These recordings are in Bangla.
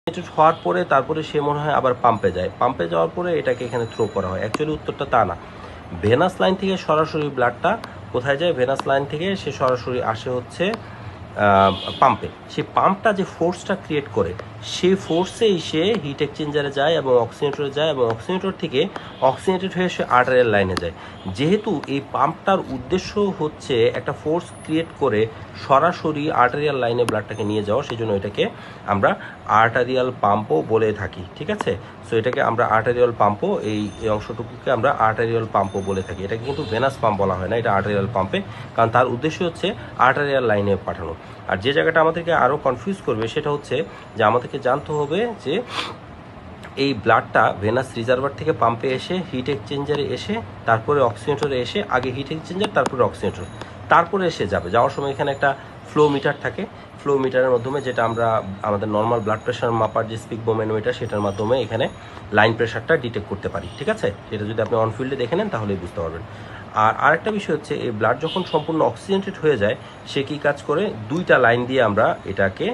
হওয়ার পরে তারপরে সে মনে হয় আবার পাম্পে যায়, পাম্পে যাওয়ার পরে এটাকে এখানে থ্রো করা হয়। অ্যাকচুয়ালি উত্তরটা তা না। ভেনাস লাইন থেকে সরাসরি ব্লাডটা কোথায় যায়? ভেনাস লাইন থেকে সে সরাসরি আসে হচ্ছে পাম্পে। সেই পাম্পটা যে ফোর্সটা ক্রিয়েট করে সেই ফোর্সেই সে হিট এক্সচেঞ্জারে যায় এবং অক্সিজেনেটরে যায়, এবং অক্সিজেনেটর থেকে অক্সিজেনেটেড হয়ে সে আর্টারিয়াল লাইনে যায়। যেহেতু এই পাম্পটার উদ্দেশ্য হচ্ছে একটা ফোর্স ক্রিয়েট করে সরাসরি আর্টারিয়াল লাইনে ব্লাডটাকে নিয়ে যাওয়া, সেই জন্য এটাকে আমরা আর্টারিয়াল পাম্পও বলে থাকি। ঠিক আছে, সো এটাকে আমরা আর্টারিয়াল পাম্পও, এই অংশটুকুকে আমরা আর্টারিয়াল পাম্পও বলে থাকি। এটাকে কিন্তু ভেনাস পাম্প বলা হয় না, এটা আর্টারিয়াল পাম্পে, কারণ তার উদ্দেশ্য হচ্ছে আর্টারিয়াল লাইনে পাঠানো। আর যে জায়গাটা আমাদেরকে আরও কনফিউজ করবে সেটা হচ্ছে যে আমাদেরকে জানতে হবে যে এই ব্লাডটা ভেনাস রিজার্ভার থেকে পাম্পে এসে হিট এক্সচেঞ্জারে এসে তারপরে অক্সিজেনেটরে এসে, আগে হিট এক্সচেঞ্জার তারপরে অক্সিজেনেটর, তারপরে এসে যাবে। যাওয়ার সময় এখানে একটা ফ্লো মিটার থাকে, ফ্লো মিটারের মাধ্যমে, যেটা আমরা আমাদের নর্মাল ব্লাড প্রেশার মাপার যে স্পিগমোমেনোমিটার সেটার মাধ্যমে এখানে লাইন প্রেশারটা ডিটেক্ট করতে পারি। ঠিক আছে, সেটা যদি আপনি অনফিল্ডে দেখে নেন তাহলেই বুঝতে পারবেন। আর আরেকটা বিষয় হচ্ছে এই ব্লাড যখন সম্পূর্ণ অক্সিজেনেটেড হয়ে যায় সে কী কাজ করে? দুইটা লাইন দিয়ে আমরা এটাকে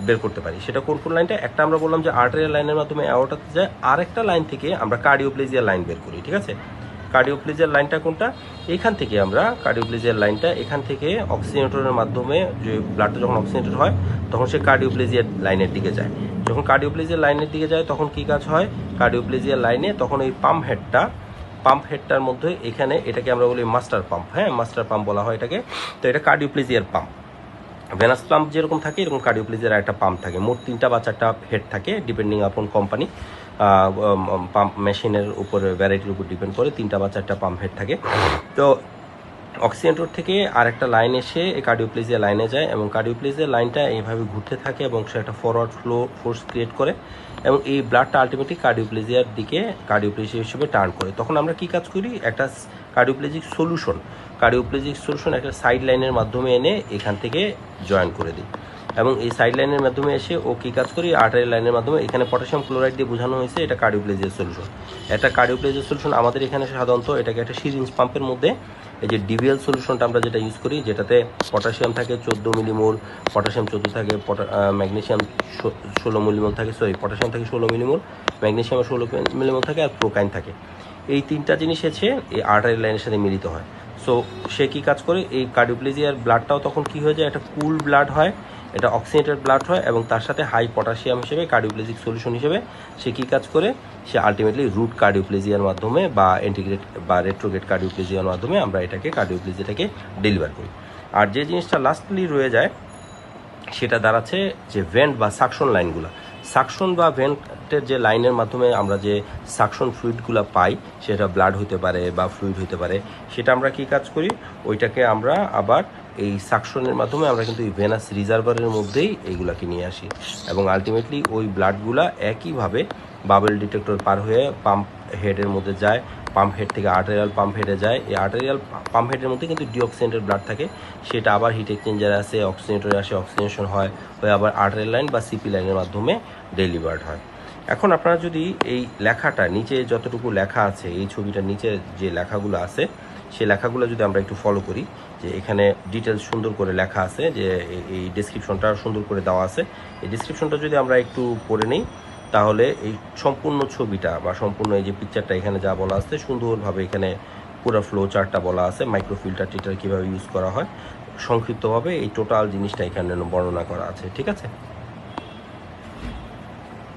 বের করতে পারি। সেটা কোন কোন লাইনটা? একটা আমরা বললাম যে আর্টারিয়াল লাইনের মাধ্যমে অ্যাওর্টাতে যায়, আরেকটা লাইন থেকে আমরা কার্ডিওপ্লেজিয়ার লাইন বের করি। ঠিক আছে, কার্ডিওপ্লেজিয়ার লাইনটা কোনটা? এখান থেকে আমরা কার্ডিওপ্লেজিয়ার লাইনটা এখান থেকে অক্সিজেনেটরের মাধ্যমে, যে ব্লাডটা যখন অক্সিজেনেটেড হয় তখন সে কার্ডিওপ্লেজিয়ার লাইনের দিকে যায়। যখন কার্ডিওপ্লেজিয়ার লাইনের দিকে যায় তখন কি কাজ হয়? কার্ডিওপ্লেজিয়ার লাইনে তখন এই পাম্প হেডটার মধ্যে এখানে, এটাকে আমরা বলি মাস্টার পাম্প। হ্যাঁ, মাস্টার পাম্প বলা হয় এটাকে। তো এটা কার্ডিওপ্লেজিয়ার পাম্প। ভেনাস পাম্প যেরকম থাকে এরকম কার্ডিওপ্লেজিয়ার একটা পাম্প থাকে। মোট 3টা বা 4টা হেড থাকে, ডিপেন্ডিং আপন কোম্পানি, পাম্প মেশিনের উপরে, ভ্যারাইটির উপর ডিপেন্ড করে 3টা বা 4টা পাম্প হেড থাকে। তো অক্সিজেনেটর থেকে আরেকটা লাইন এসে এই কার্ডিওপ্লেজিয়া লাইনে যায়, এবং কার্ডিওপ্লেজিয়া লাইনটা এইভাবে ঘুরতে থাকে এবং সে একটা ফরওয়ার্ড ফ্লো ফোর্স ক্রিয়েট করে, এবং এই ব্লাডটা আলটিমেটলি কার্ডিওপ্লেজিয়ার দিকে কার্ডিওপ্লেজিয়া হিসেবে টার্ন করে। তখন আমরা কি কাজ করি? একটা কার্ডিওপ্লেজিক সলিউশন একটা সাইড লাইনের মাধ্যমে এনে এখান থেকে জয়েন করে দিই, এবং এই সাইড লাইনের মাধ্যমে এসে ও কী কাজ করি? আর্টারি লাইনের মাধ্যমে, এখানে পটাশিয়াম ক্লোরাইড দিয়ে বোঝানো হয়েছে এটা কার্ডিওপ্লেজিয়ার সলিউশন। একটা কার্ডিওপ্লেজিয়ার সলিউশন আমাদের এখানে সাধারণত এটাকে একটা সিরিঞ্জ পাম্পের মধ্যে, এই যে ডিভিএল সলিউশনটা আমরা যেটা ইউজ করি, যেটাতে পটাশিয়াম থাকে 14 মিলিমোল, পটাশিয়াম 14 থাকে, ম্যাগনেশিয়াম 16 মিলিমোল থাকে, পটাশিয়াম থাকে 16 মিলিমোল, ম্যাগনেশিয়াম 16 মিলিমোল থাকে, আর প্রোকাইন থাকে। এই 3টা জিনিস এসে এই আর্টারি লাইনের সাথে মিলিত হয়। সো সে কী কাজ করে? এই কার্ডিওপ্লেজিয়ার ব্লাডটাও তখন কী হয়ে যায়? একটা কুল ব্লাড হয়, এটা অক্সিজেনেটেড ব্লাড হয়, এবং তার সাথে হাই পটাশিয়াম হিসেবে কার্ডিওপ্লেজিক সলিউশন হিসেবে সে কী কাজ করে? সে আলটিমেটলি রুট কার্ডিওপ্লেজিয়ার মাধ্যমে বা ইন্টিগ্রেট বা রেট্রোগ্রেট কার্ডিওপ্লেজিয়ার মাধ্যমে আমরা এটাকে কার্ডিওপ্লেজিয়াটাকে ডেলিভার করি। আর যে জিনিসটা লাস্টলি রয়ে যায় সেটা দাঁড়াচ্ছে যে ভেন্ট বা সাকশন লাইনগুলো। সাকশন বা ভেন্টের যে লাইনের মাধ্যমে আমরা যে সাকশন ফ্লুইডগুলো পাই, সেটা ব্লাড হতে পারে বা ফ্লুইড হতে পারে, সেটা আমরা কি কাজ করি? ওইটাকে আমরা আবার এই সাকশনের মাধ্যমে আমরা কিন্তু এই ভেনাস রিজার্ভারের মধ্যেই এইগুলাকে নিয়ে আসি, এবং আলটিমেটলি ওই ব্লাডগুলা একইভাবে বাবেল ডিটেক্টর পার হয়ে পাম্প হেডের মধ্যে যায়, পাম্প হেড থেকে আর্টারিয়াল পাম্প হেডে যায়। এই আর্টারিয়াল পাম্প হেডের মধ্যে কিন্তু ডিঅক্সিজেনেটেড ব্লাড থাকে, সেটা আবার হিট এক্সচেঞ্জারে আসে, অক্সিজেনেটরে আসে, অক্সিজেনেশন হয়, হয়ে আবার আর্টারিয়াল লাইন বা সিপি লাইনের মাধ্যমে ডেলিভার্ড হয়। এখন আপনারা যদি এই লেখাটা নিচে যতটুকু লেখা আছে, এই ছবিটার নিচে যে লেখাগুলো আছে, সেই লেখাগুলো যদি আমরা একটু ফলো করি, যে এখানে ডিটেলস সুন্দর করে লেখা আছে, যে এই ডেসক্রিপশনটা সুন্দর করে দেওয়া আছে, এই ডেসক্রিপশনটা যদি আমরা একটু পড়ে নিই তাহলে এই সম্পূর্ণ ছবিটা বা সম্পূর্ণ এই যে পিকচারটা এখানে যা বলা আছে সুন্দরভাবে এখানে পুরো ফ্লো চার্টটা বলা আছে, মাইক্রোফিল্টার টিটার কীভাবে ইউজ করা হয়, সংক্ষিপ্তভাবে এই টোটাল জিনিসটা এখানে বর্ণনা করা আছে। ঠিক আছে।